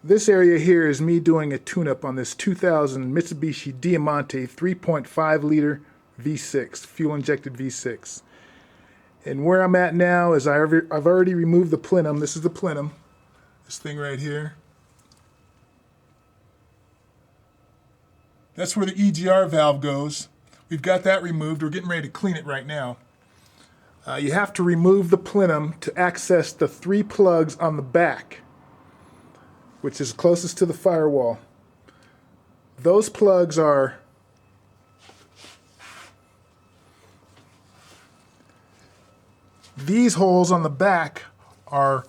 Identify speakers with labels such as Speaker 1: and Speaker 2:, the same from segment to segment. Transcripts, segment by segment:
Speaker 1: This area here is me doing a tune-up on this 2000 Mitsubishi Diamante 3.5 liter V6, fuel-injected V6. And where I'm at now is I've already removed the plenum. This is the plenum, this thing right here. That's where the EGR valve goes. We've got that removed. We're getting ready to clean it right now. You have to remove the plenum to access the 3 plugs on the back, which is closest to the firewall. Those plugs are these holes on the back are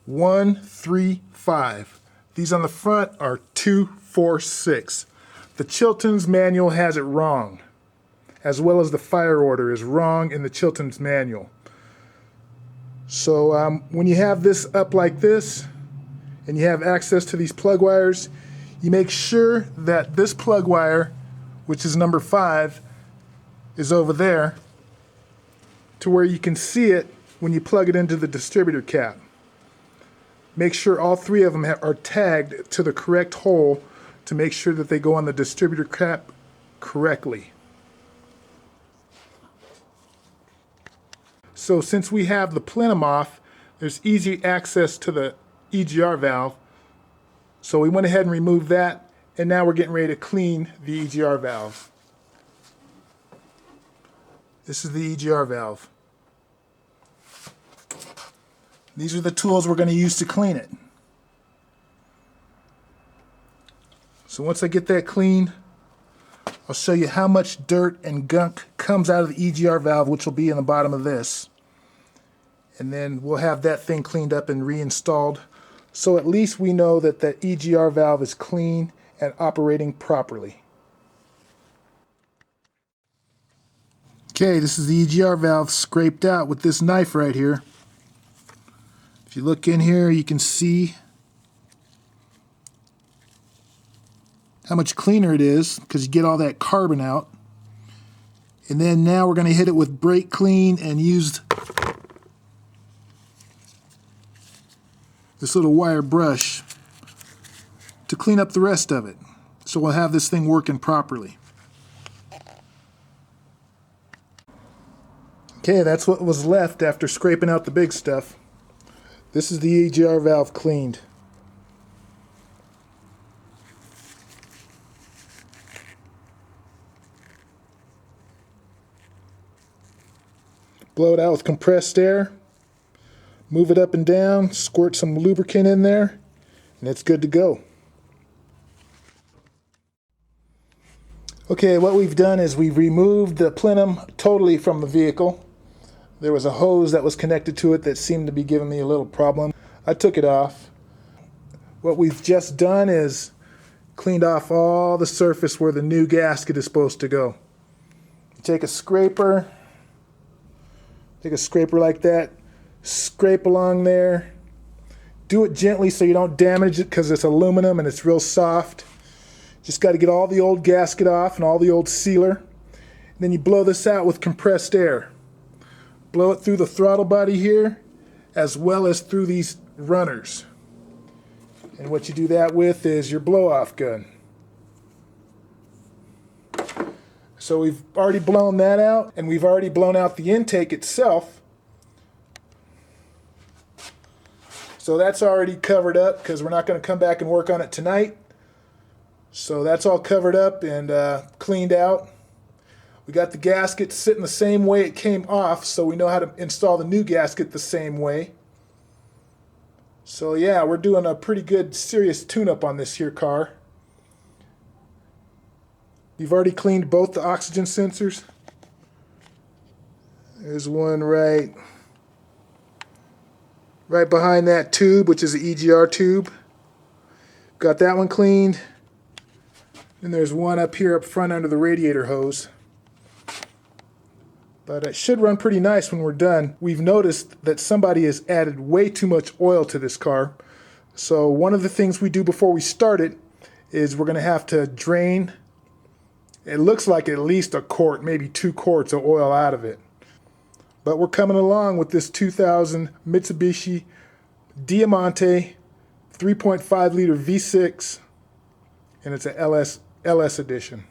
Speaker 1: 1, 3, 5. These on the front are 2, 4, 6. The Chilton's manual has it wrong, as well as the fire order is wrong in the Chilton's manual. So when you have this up like this, and you have access to these plug wires, you make sure that this plug wire, which is number 5, is over there to where you can see it when you plug it into the distributor cap. Make sure all 3 of them are tagged to the correct hole to make sure that they go on the distributor cap correctly. So since we have the plenum off, there's easy access to the EGR valve. So we went ahead and removed that, and now we're getting ready to clean the EGR valve. This is the EGR valve. These are the tools we're going to use to clean it. So once I get that cleaned, I'll show you how much dirt and gunk comes out of the EGR valve, which will be in the bottom of this. And then we'll have that thing cleaned up and reinstalled. So at least we know that the EGR valve is clean and operating properly. Okay, this is the EGR valve scraped out with this knife right here. If you look in here, you can see how much cleaner it is because you get all that carbon out. And then now we're going to hit it with brake clean and use this little wire brush to clean up the rest of it. So we'll have this thing working properly. Okay, that's what was left after scraping out the big stuff. This is the EGR valve cleaned. Blow it out with compressed air. Move it up and down, squirt some lubricant in there, and it's good to go. Okay, what we've done is we've removed the plenum totally from the vehicle. There was a hose that was connected to it that seemed to be giving me a little problem. I took it off. What we've just done is cleaned off all the surface where the new gasket is supposed to go. You take a scraper like that, scrape along there. Do it gently so you don't damage it because it's aluminum and it's real soft. Just got to get all the old gasket off and all the old sealer. And then you blow this out with compressed air. Blow it through the throttle body here as well as through these runners. And what you do that with is your blow-off gun. So we've already blown that out, and we've already blown out the intake itself. So that's already covered up because we're not going to come back and work on it tonight. So that's all covered up and cleaned out. We got the gasket sitting the same way it came off, so we know how to install the new gasket the same way. So yeah, we're doing a pretty good serious tune-up on this here car. You've already cleaned both the oxygen sensors. There's one right behind that tube, which is the EGR tube. Got that one cleaned. And there's one up here up front under the radiator hose. But it should run pretty nice when we're done. We've noticed that somebody has added way too much oil to this car. So one of the things we do before we start it is we're going to have to drain. It looks like at least a quart, maybe 2 quarts of oil out of it. But we're coming along with this 2000 Mitsubishi Diamante 3.5 liter V6, and it's a LS edition.